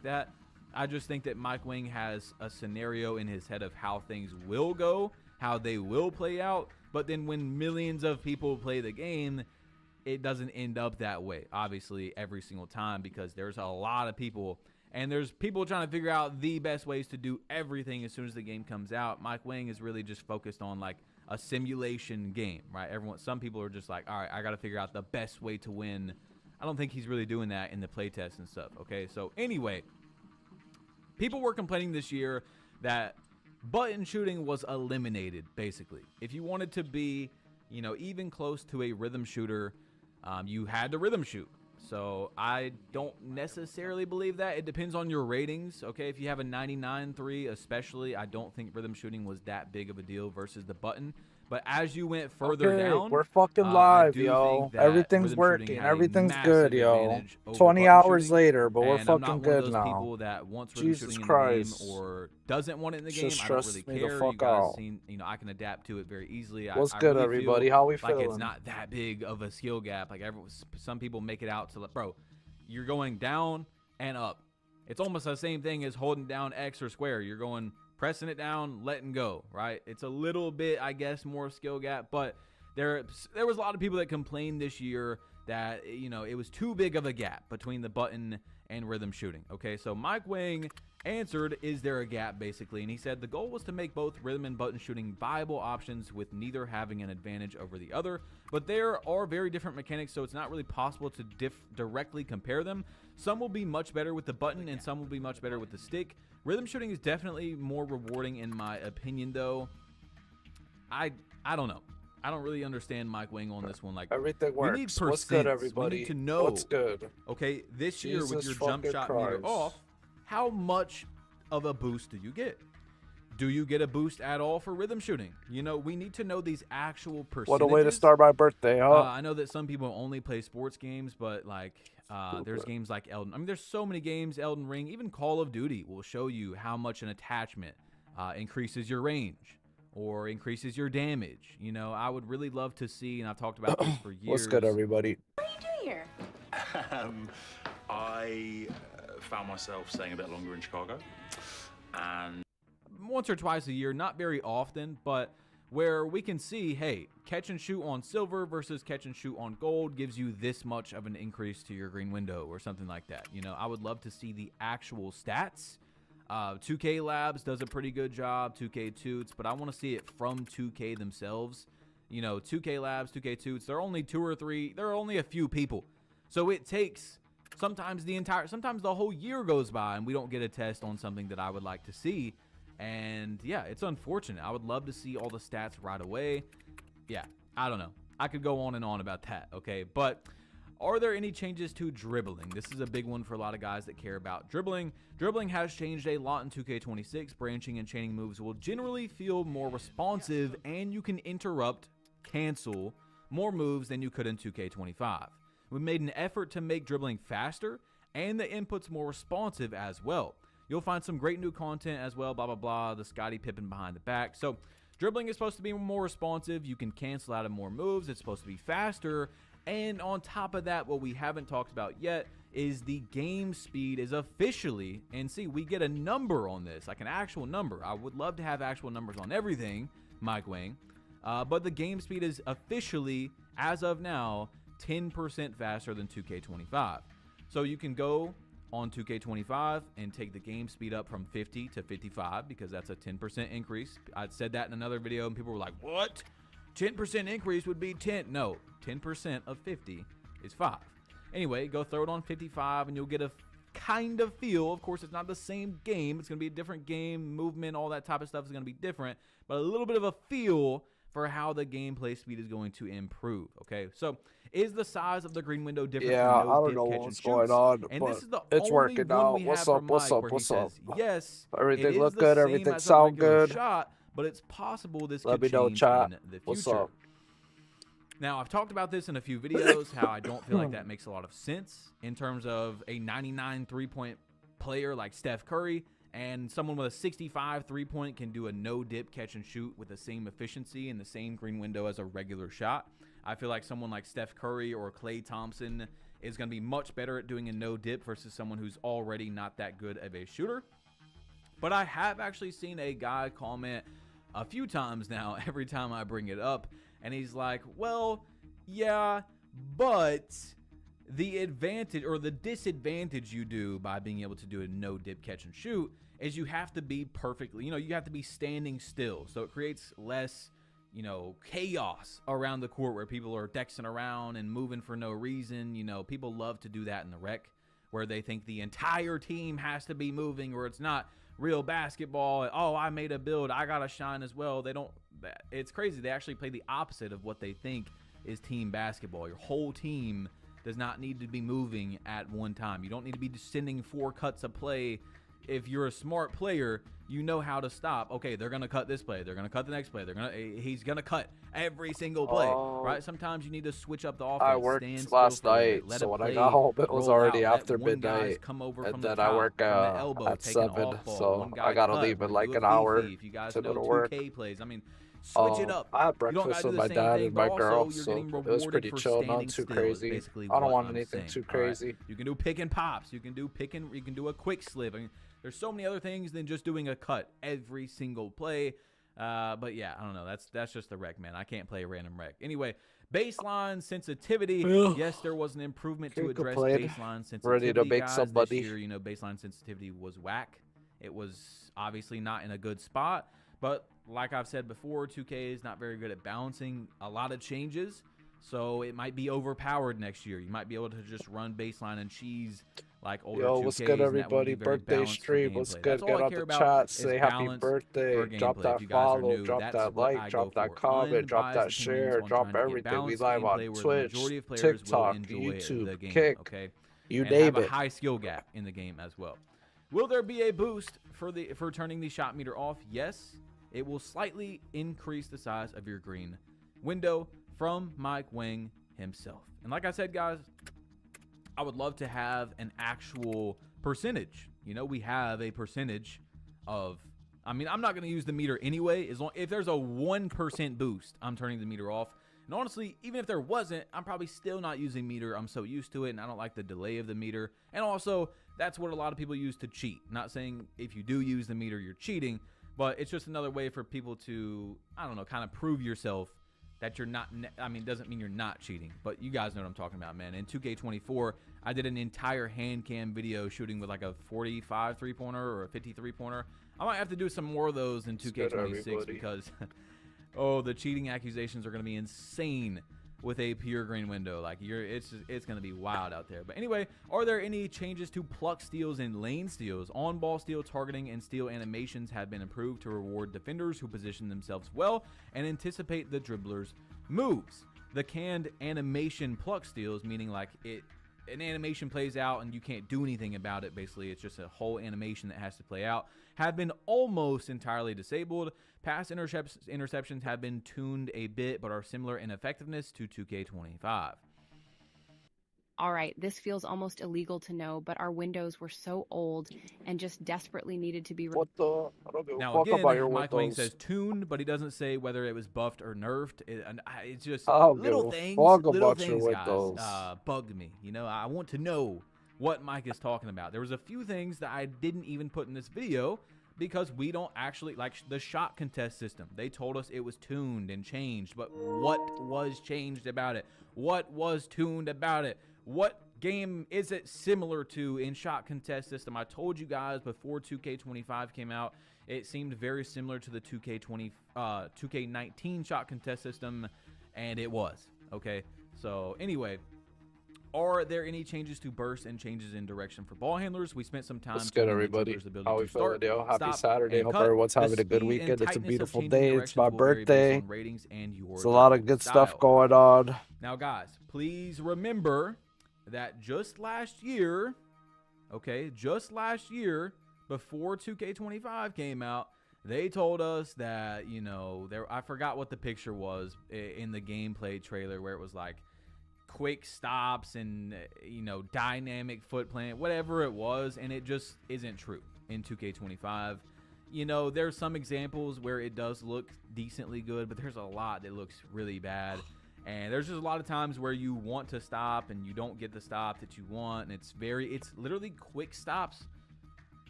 like that. I just think that Mike Wang has a scenario in his head of how things will go, how they will play out. But then when millions of people play the game, it doesn't end up that way, obviously, every single time, because there's a lot of people. And there's people trying to figure out the best ways to do everything as soon as the game comes out. Mike Wang is really just focused on like a simulation game, right? Some people are just like, all right, I got to figure out the best way to win. I don't think he's really doing that in the playtest and stuff, okay? So anyway, people were complaining this year that button shooting was eliminated, basically. If you wanted to be, even close to a rhythm shooter, you had to rhythm shoot. So I don't necessarily believe that. It depends on your ratings, okay? If you have a 99.3 especially, I don't think rhythm shooting was that big of a deal versus the button. But as you went further down, we're fucking live, yo. Everything's working. Everything's good, yo. 20 hours shooting. later, but we're And I'm fucking not one of good those now. people that wants rhythm Jesus shooting Christ. in the game or doesn't want it in the game. Just I don't really stress me the care. fuck You guys out. seen, I can adapt to it very easily. What's I good, really everybody? feel How we like feeling? it's not that big of a skill gap. Like some people make it out to, bro, you're going down and up. It's almost the same thing as holding down X or square. You're going, pressing it down, letting go, right? It's a little bit, I guess, more skill gap, but there was a lot of people that complained this year that, it was too big of a gap between the button and rhythm shooting. Okay, so Mike Wang answered, is there a gap, basically? And he said the goal was to make both rhythm and button shooting viable options with neither having an advantage over the other. But there are very different mechanics, so it's not really possible to directly compare them. Some will be much better with the button and some will be much better with the stick. Rhythm shooting is definitely more rewarding in my opinion, though. I don't know. I don't really understand Mike Wang on this one. Like, everything works. We need percents. What's good, everybody? We need to know. What's good? Okay, this year with your Jesus jump shot fucking meter Christ. off, how much of a boost do you get? Do you get a boost at all for rhythm shooting? We need to know these actual percentages. What a way to start my birthday, huh? I know that some people only play sports games, but like there's games like Elden. I mean, there's so many games, Elden Ring, even Call of Duty will show you how much an attachment increases your range or increases your damage. I would really love to see, and I've talked about this for years. What's good, everybody? What are you doing here? I found myself staying a bit longer in Chicago, and once or twice a year, not very often, but where we can see, hey, catch and shoot on silver versus catch and shoot on gold gives you this much of an increase to your green window or something like that. I would love to see the actual stats. 2K Labs does a pretty good job, 2K Toots, but I want to see it from 2K themselves. 2K Labs, 2K Toots, they're only two or three, they're only a few people. So it takes sometimes the whole year goes by and we don't get a test on something that I would like to see. And yeah, it's unfortunate. I would love to see all the stats right away. Yeah, I don't know. I could go on and on about that, okay? But are there any changes to dribbling? This is a big one for a lot of guys that care about dribbling. Dribbling has changed a lot in 2K26. Branching and chaining moves will generally feel more responsive, and you can interrupt, cancel more moves than you could in 2K25. We made an effort to make dribbling faster and the inputs more responsive as well. You'll find some great new content as well, blah, blah, blah, the Scottie Pippen behind the back. So dribbling is supposed to be more responsive. You can cancel out of more moves. It's supposed to be faster. And on top of that, what we haven't talked about yet is the game speed is officially, and see, we get a number on this, like an actual number. I would love to have actual numbers on everything, Mike Wang. But the game speed is officially, as of now, 10% faster than 2K25. So you can go on 2K25 and take the game speed up from 50 to 55 because that's a 10% increase. I'd said that in another video and people were like, what? 10% increase would be 10. No, 10% of 50 is 5. Anyway, go throw it on 55 and you'll get a kind of feel. Of course, it's not the same game. It's going to be a different game. Movement, all that type of stuff is going to be different. But a little bit of a feel for how the gameplay speed is going to improve. Okay, so is the size of the green window different? Yeah, from I no don't dip, know catch, what's and going shoots? on, And but this is the it's only working one out. we What's have up, from what's Mike up, where what's he up? says, yes, Everything it is look the good, same everything as a sound regular good. shot, but it's possible this Let could me know, change chat. in the future. What's up? Now, I've talked about this in a few videos, how I don't feel like that makes a lot of sense in terms of a 99 three-point player like Steph Curry and someone with a 65 three-point can do a no-dip catch and shoot with the same efficiency and the same green window as a regular shot. I feel like someone like Steph Curry or Klay Thompson is going to be much better at doing a no dip versus someone who's already not that good of a shooter. But I have actually seen a guy comment a few times now, every time I bring it up, and he's like, well, yeah, but the advantage or the disadvantage you do by being able to do a no dip catch and shoot is you have to be perfectly, you have to be standing still. So it creates less, chaos around the court where people are dexing around and moving for no reason. People love to do that in the rec where they think the entire team has to be moving, or it's not real basketball. Oh, I made a build, I gotta shine as well. It's crazy. They actually play the opposite of what they think is team basketball. Your whole team does not need to be moving at one time. You don't need to be sending 4 cuts of play. If you're a smart player, you know how to stop. Okay, they're gonna cut this play, they're gonna cut the next play, he's gonna cut every single play, right? Sometimes you need to switch up the offense. I worked last night, so when I got home, it was already after midnight, and then I work at 7, so I gotta leave in like an hour to go to work. Plays. I mean, switch it up. I had breakfast with my dad and my girl, so it was pretty chill, not too crazy. I don't want anything too crazy. Right. You can do pick and pops. You can do a quick slip. I mean, there's so many other things than just doing a cut every single play. But yeah, I don't know. That's just the rec, man. I can't play a random rec. Anyway, baseline sensitivity. Yes, there was an improvement to address baseline sensitivity. Ready to make somebody. This year, baseline sensitivity was whack. It was obviously not in a good spot. But like I've said before, 2K is not very good at balancing a lot of changes. So it might be overpowered next year. You might be able to just run baseline and cheese like older 2Ks. What's good, everybody? Birthday stream. What's good? Get on the chat. Say happy birthday. Drop that follow. Drop that like. Drop that comment. Drop that share. Drop everything. We live on Twitch, TikTok, YouTube, Kick. Okay? You name it. Have a high skill gap in the game as well. Will there be a boost for turning the shot meter off? Yes. It will slightly increase the size of your green window from Mike Wang himself. And like I said, guys, I would love to have an actual percentage. We have a percentage of, I'm not going to use the meter anyway. If there's a 1% boost, I'm turning the meter off. And honestly, even if there wasn't, I'm probably still not using meter. I'm so used to it, and I don't like the delay of the meter. And also, that's what a lot of people use to cheat. Not saying if you do use the meter, you're cheating. But it's just another way for people to, kind of prove yourself that you're not, doesn't mean you're not cheating. But you guys know what I'm talking about, man. In 2K24, I did an entire hand cam video shooting with like a 45 three-pointer or a 50 three-pointer. I might have to do some more of those in 2K26 because, the cheating accusations are going to be insane with a pure green window. Like it's going to be wild out there. But anyway, are there any changes to pluck steals and lane steals? On-ball steal targeting and steal animations have been improved to reward defenders who position themselves well and anticipate the dribbler's moves. The canned animation pluck steals, meaning like an animation plays out and you can't do anything about it. Basically, it's just a whole animation that has to play out, have been almost entirely disabled. Pass interceptions have been tuned a bit, but are similar in effectiveness to 2K25. All right, this feels almost illegal to know, but our windows were so old and just desperately needed to be. What the? I don't give a now fuck again, about your Mike Wang windows. says tuned, but he doesn't say whether it was buffed or nerfed. It's just little things, guys, bug me. I want to know what Mike is talking about. There was a few things that I didn't even put in this video because we don't actually like the shot contest system. They told us it was tuned and changed, but what was changed about it? What was tuned about it? What game is it similar to in shot contest system? I told you guys before 2K25 came out, it seemed very similar to the 2K19 shot contest system, and it was. Okay, so anyway, are there any changes to burst and changes in direction for ball handlers? We spent some time. What's good, everybody? How we feeling, yo? Happy Saturday. Hope everyone's having a good weekend. It's a beautiful day. It's my birthday. There's a lot of good stuff going on. Now, guys, please remember that just last year, before 2K25 came out, they told us that, I forgot what the picture was in the gameplay trailer where it was like quick stops and, dynamic foot plant, whatever it was, and it just isn't true in 2K25. There's some examples where it does look decently good, but there's a lot that looks really bad. And there's just a lot of times where you want to stop and you don't get the stop that you want. And it's literally quick stops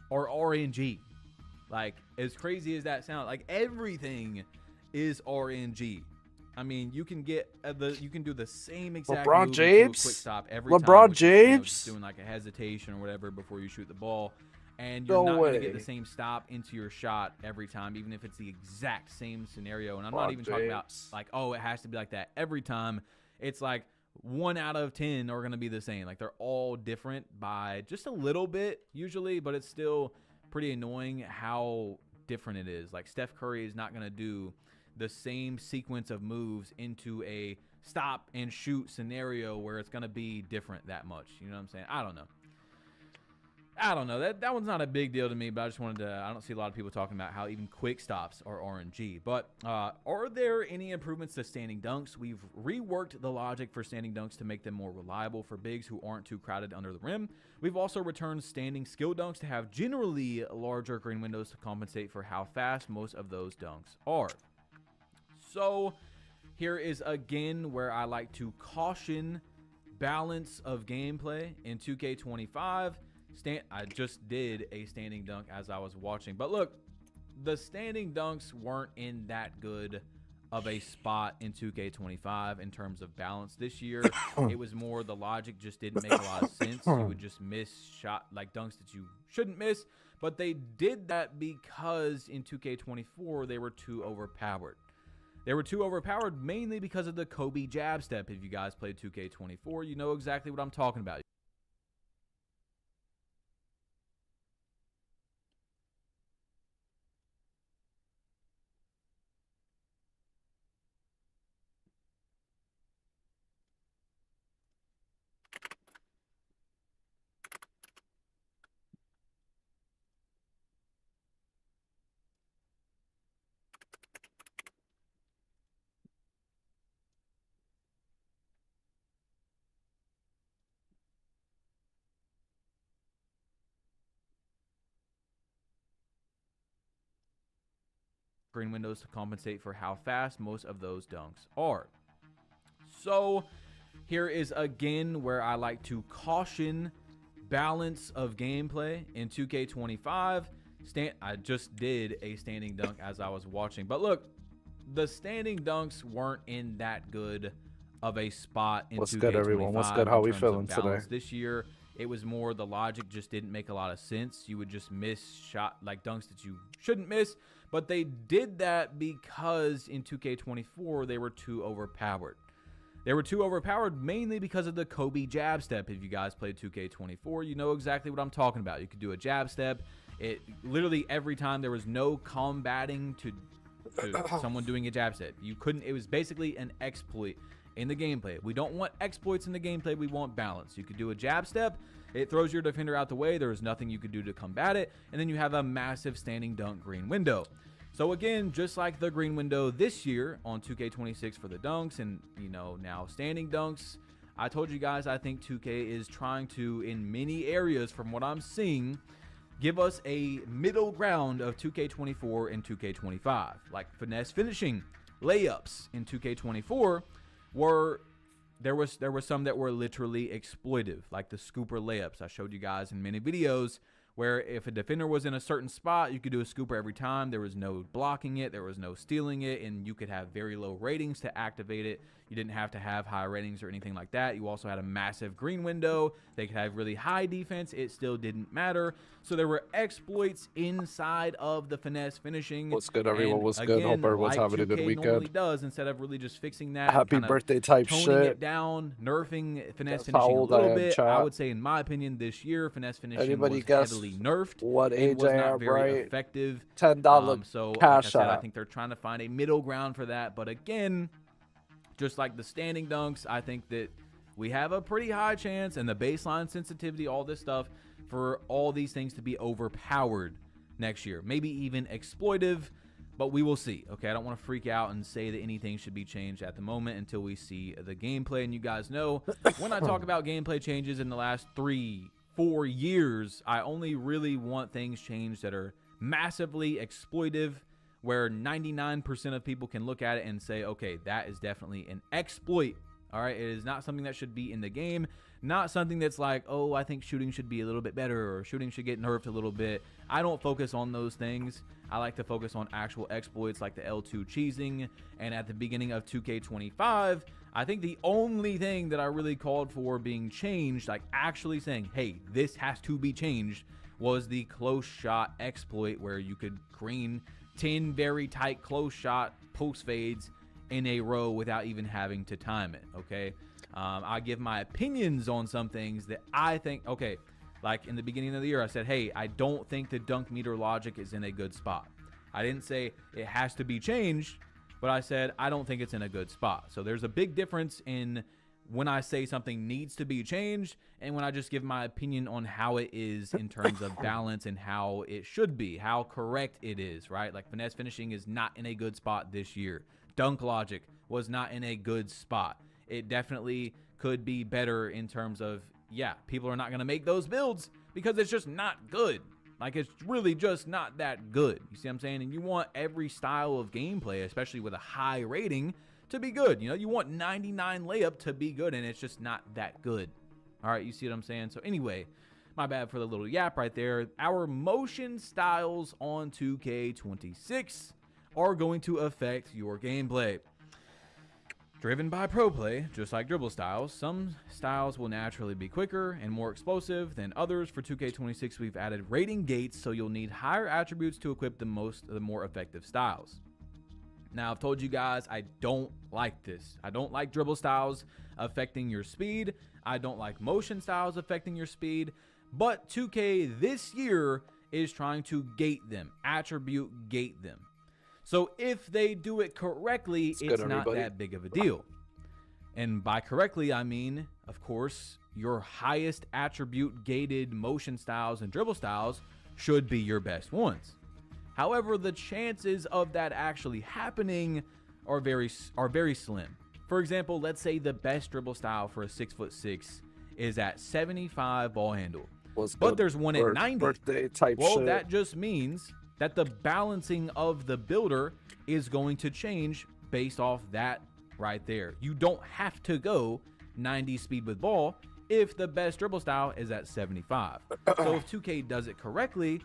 or RNG. Like, as crazy as that sounds, like everything is RNG. I mean, you can get you can do the same exact LeBron James, quick stop every LeBron time, James, just doing like a hesitation or whatever before you shoot the ball, and you're not going to get the same stop into your shot every time, even if it's the exact same scenario. And I'm not even talking about like, oh, it has to be like that every time. It's like 1 out of 10 are going to be the same. Like, they're all different by just a little bit usually, but it's still pretty annoying how different it is. Like, Steph Curry is not going to do the same sequence of moves into a stop and shoot scenario where it's going to be different that much. You know what I'm saying? I don't know. That one's not a big deal to me, but I just wanted to, I don't see a lot of people talking about how even quick stops are RNG. But are there any improvements to standing dunks? We've reworked the logic for standing dunks to make them more reliable for bigs who aren't too crowded under the rim. We've also returned standing skill dunks to have generally larger green windows to compensate for how fast most of those dunks are. So here is again where I like to caution balance of gameplay in 2K25. I just did a standing dunk as I was watching, but look, the standing dunks weren't in that good of a spot in 2K25 in terms of balance this year. It was more the logic just didn't make a lot of sense. You would just miss shot like dunks that you shouldn't miss, but they did that because in 2K24 they were too overpowered. They were too overpowered mainly because of the Kobe jab step. If you guys played 2K24, you know exactly what I'm talking about. Green windows to compensate for how fast most of those dunks are. So here is again where I like to caution balance of gameplay in 2K25. I just did a standing dunk as I was watching, but look, the standing dunks weren't in that good of a spot in 2K25. What's good, everyone? What's good? How we feeling today? This year, it was more the logic just didn't make a lot of sense. You would just miss shot like dunks that you shouldn't miss. But they did that because in 2K24, they were too overpowered. They were too overpowered mainly because of the Kobe jab step. If you guys played 2K24, you know exactly what I'm talking about. You could do a jab step. It literally every time there was no combating to someone doing a jab step. You couldn't. It was basically an exploit in the gameplay. We don't want exploits in the gameplay. We want balance. You could do a jab step. It throws your defender out the way. There is nothing you could do to combat it. And then you have a massive standing dunk green window. So again, just like the green window this year on 2K26 for the dunks and, you know, now standing dunks, I told you guys I think 2K is trying to, in many areas from what I'm seeing, give us a middle ground of 2K24 and 2K25. Like finesse finishing layups in 2K24 there were some that were literally exploitive, like the scooper layups I showed you guys in many videos, where if a defender was in a certain spot, you could do a scooper every time. There was no blocking it, there was no stealing it, and you could have very low ratings to activate it. You didn't have to have high ratings or anything like that. You also had a massive green window. They could have really high defense. It still didn't matter. So there were exploits inside of the finesse finishing. What's good, everyone? What's good? Hope everyone's having a good weekend. Does instead of really just fixing that. Happy birthday type toning shit. It down, nerfing finesse finishing a little bit. I would say, in my opinion, this year finesse finishing was heavily nerfed. What age was I not am, very right? effective. $10 so cash like I said, out. I think they're trying to find a middle ground for that. But again, just like the standing dunks, I think that we have a pretty high chance, and the baseline sensitivity, all this stuff, for all these things to be overpowered next year. Maybe even exploitive, but we will see. Okay, I don't want to freak out and say that anything should be changed at the moment until we see the gameplay. And you guys know, when I talk about gameplay changes in the last 3-4 years, I only really want things changed that are massively exploitive where 99% of people can look at it and say, okay, that is definitely an exploit. All right, it is not something that should be in the game. Not something that's like, oh, I think shooting should be a little bit better or shooting should get nerfed a little bit. I don't focus on those things. I like to focus on actual exploits like the L2 cheesing. And at the beginning of 2K25, I think the only thing that I really called for being changed, like actually saying, hey, this has to be changed, was the close shot exploit where you could green 10 very tight close shot post fades in a row without even having to time it, okay? I give my opinions on some things that I think, okay, like in the beginning of the year, I said, hey, I don't think the dunk meter logic is in a good spot. I didn't say it has to be changed, but I said I don't think it's in a good spot. So there's a big difference in when I say something needs to be changed and when I just give my opinion on how it is in terms of balance and how it should be, how correct it is, right? Like finesse finishing is not in a good spot this year. Dunk logic was not in a good spot. It definitely could be better in terms of, yeah, people are not going to make those builds because it's just not good. Like, it's really just not that good. You see what I'm saying? And you want every style of gameplay, especially with a high rating, to be good. You know, you want 99 layup to be good, and it's just not that good. All right, you see what I'm saying? So anyway, my bad for the little yap right there. Our motion styles on 2K26 are going to affect your gameplay. Driven by pro play, just like dribble styles, some styles will naturally be quicker and more explosive than others. For 2K26, we've added rating gates, so you'll need higher attributes to equip the more effective styles. Now, I've told you guys I don't like this. I don't like dribble styles affecting your speed. I don't like motion styles affecting your speed. But 2K this year is trying to gate them, attribute gate them. So if they do it correctly, it's not that big of a deal. And by correctly, I mean, of course, your highest attribute gated motion styles and dribble styles should be your best ones. However, the chances of that actually happening are very slim. For example, let's say the best dribble style for a 6'6" is at 75 ball handle, but there's one at 90. Well, that just means that the balancing of the builder is going to change based off that right there. You don't have to go 90 speed with ball if the best dribble style is at 75. So if 2K does it correctly,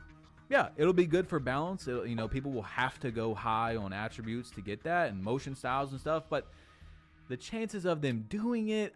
yeah, it'll be good for balance. You know, people will have to go high on attributes to get that and motion styles and stuff, but the chances of them doing it,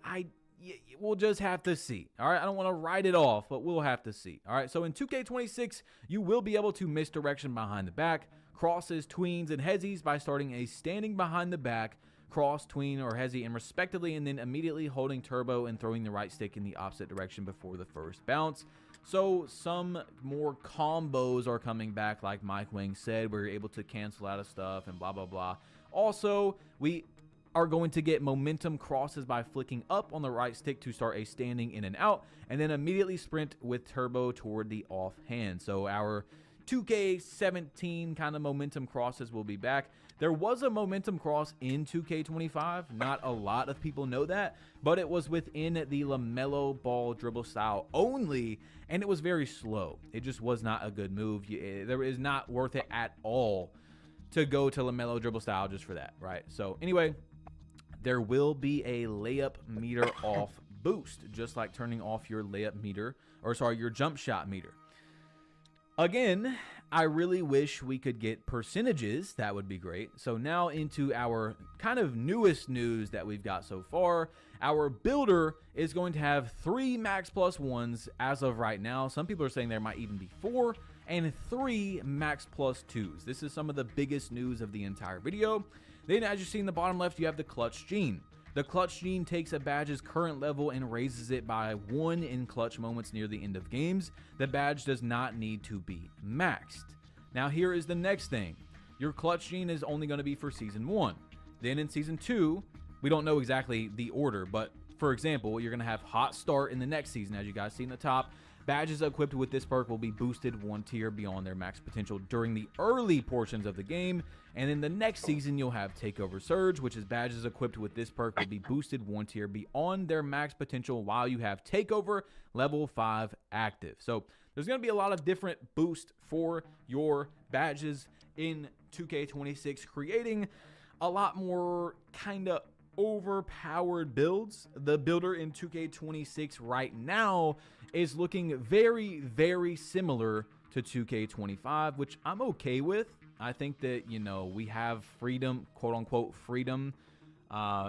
we'll just have to see. All right, I don't want to write it off, but we'll have to see. All right, so in 2K26, you will be able to misdirection behind the back, crosses, tweens, and hezzies by starting a standing behind the back, cross, tween, or hezzy, and respectively, and then immediately holding turbo and throwing the right stick in the opposite direction before the first bounce. So some more combos are coming back, like Mike Wang said, where you're able to cancel out of stuff and blah, blah, blah. Also, we are going to get momentum crosses by flicking up on the right stick to start a standing in and out, and then immediately sprint with turbo toward the offhand. So our 2K17 kind of momentum crosses will be back. There was a momentum cross in 2K25. Not a lot of people know that, but it was within the LaMelo Ball dribble style only, and it was very slow. It just was not a good move. There is not worth it at all to go to LaMelo dribble style just for that, right? So anyway, there will be a layup meter off boost, just like turning off your layup meter, or sorry, your jump shot meter. Again, I really wish we could get percentages. That would be great. So now into our kind of newest news that we've got so far. Our builder is going to have 3 max plus 1s as of right now. Some people are saying there might even be 4 and 3 max plus 2s. This is some of the biggest news of the entire video. Then, as you see in the bottom left, you have the clutch gene. The clutch gene takes a badge's current level and raises it by 1 in clutch moments near the end of games. The badge does not need to be maxed. Now, here is the next thing. Your clutch gene is only going to be for Season 1. Then in Season 2, we don't know exactly the order, but for example, you're going to have Hot Start in the next season, as you guys see in the top. Badges equipped with this perk will be boosted 1 tier beyond their max potential during the early portions of the game. And in the next season, you'll have Takeover Surge, which is badges equipped with this perk will be boosted 1 tier beyond their max potential while you have Takeover level 5 active. So there's going to be a lot of different boosts for your badges in 2K26, creating a lot more kind of overpowered builds. The builder in 2K26 right now is looking very, very similar to 2K25, which I'm okay with. I think that, you know, we have freedom, quote unquote freedom,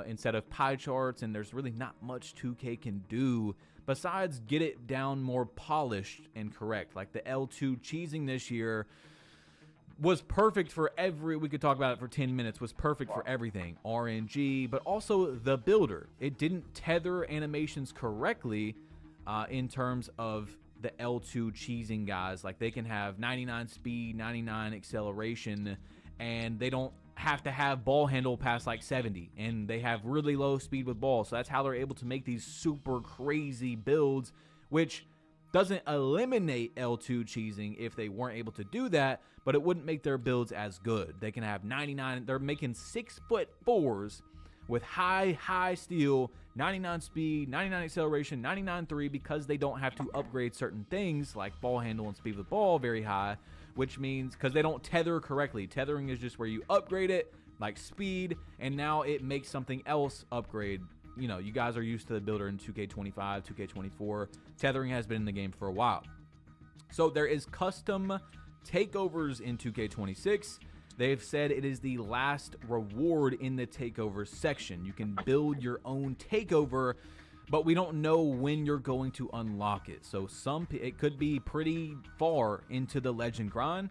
instead of pie charts, and there's really not much 2K can do besides get it down more polished and correct. Like the L2 cheesing this year was perfect for we could talk about it for 10 minutes, was perfect for everything. RNG, but also the builder. It didn't tether animations correctly in terms of the L2 cheesing guys. Like they can have 99 speed, 99 acceleration, and they don't have to have ball handle past like 70, and they have really low speed with ball. So that's how they're able to make these super crazy builds, which doesn't eliminate L2 cheesing if they weren't able to do that, but it wouldn't make their builds as good. They can have 99, they're making 6'4" with high steel, 99 speed, 99 acceleration, 99.3, because they don't have to upgrade certain things like ball handle and speed with ball very high, which means because they don't tether correctly. Tethering is just where you upgrade it, like speed, and now it makes something else upgrade. You know, you guys are used to the builder in 2K25, 2K24. Tethering has been in the game for a while. So there is custom takeovers in 2K26. They've said it is the last reward in the takeover section. You can build your own takeover, but we don't know when you're going to unlock it. So it could be pretty far into the legend grind.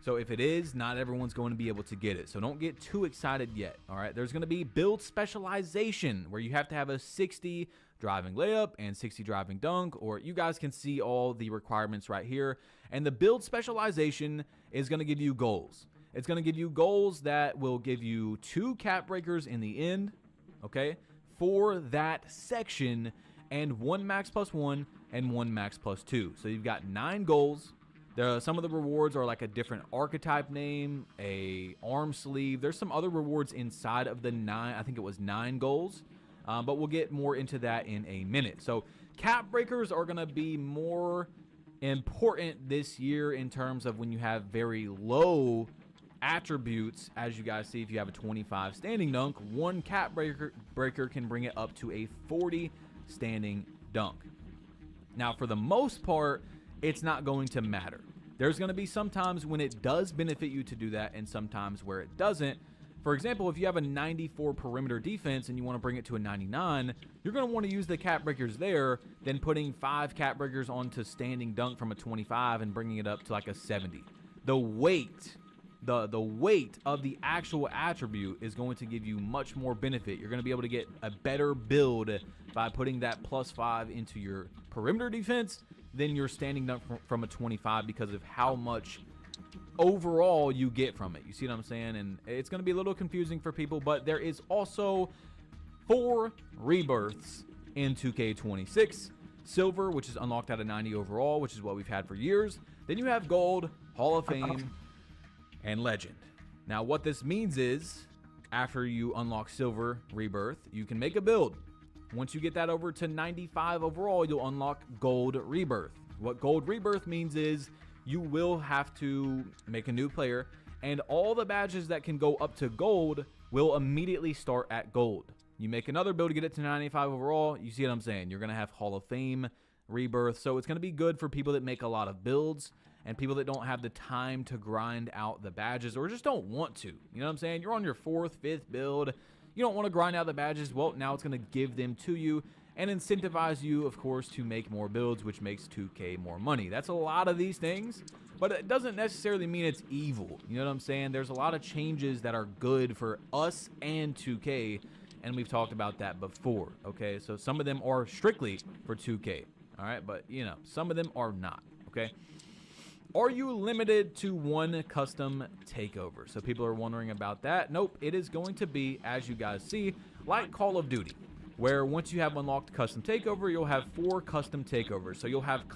So if it is, not everyone's going to be able to get it. So don't get too excited yet. All right, there's going to be build specialization where you have to have a 60 driving layup and 60 driving dunk, or you guys can see all the requirements right here. And the build specialization is going to give you goals. It's going to give you goals that will give you 2 cap breakers in the end, okay, for that section, and 1 max plus 1 and 1 max plus 2. So you've got 9 goals. Some of the rewards are like a different archetype name, a arm sleeve. There's some other rewards inside of the 9. I think it was 9 goals, but we'll get more into that in a minute. So cap breakers are going to be more important this year in terms of when you have very low attributes. As you guys see, if you have a 25 standing dunk, 1 cap breaker can bring it up to a 40 standing dunk. Now, for the most part, it's not going to matter. There's going to be some times when it does benefit you to do that, and sometimes where it doesn't. For example, if you have a 94 perimeter defense and you want to bring it to a 99, you're going to want to use the cap breakers there than putting 5 cap breakers onto standing dunk from a 25 and bringing it up to like a 70. The weight of the actual attribute is going to give you much more benefit. You're going to be able to get a better build by putting that +5 into your perimeter defense than your standing dunk from a 25, because of how much overall you get from it. You see what I'm saying? And it's going to be a little confusing for people, but there is also 4 rebirths in 2K26. Silver, which is unlocked out of 90 overall, which is what we've had for years. Then you have Gold, Hall of Fame, and Legend. Now, what this means is, after you unlock Silver Rebirth, you can make a build. Once you get that over to 95 overall, you'll unlock Gold Rebirth. What Gold Rebirth means is you will have to make a new player, and all the badges that can go up to Gold will immediately start at Gold. You make another build to get it to 95 overall. You see what I'm saying? You're going to have Hall of Fame Rebirth. So it's going to be good for people that make a lot of builds and people that don't have the time to grind out the badges or just don't want to. You know what I'm saying? You're on your 4th, 5th build. You don't want to grind out the badges. Well, now it's going to give them to you and incentivize you, of course, to make more builds, which makes 2K more money. That's a lot of these things, but it doesn't necessarily mean it's evil. You know what I'm saying? There's a lot of changes that are good for us and 2K, and we've talked about that before, okay? So some of them are strictly for 2K, all right? But, you know, some of them are not, okay? Are you limited to 1 custom takeover? So people are wondering about that. Nope, it is going to be, as you guys see, like Call of Duty, where once you have unlocked custom takeover, you'll have 4 custom takeovers. So you'll have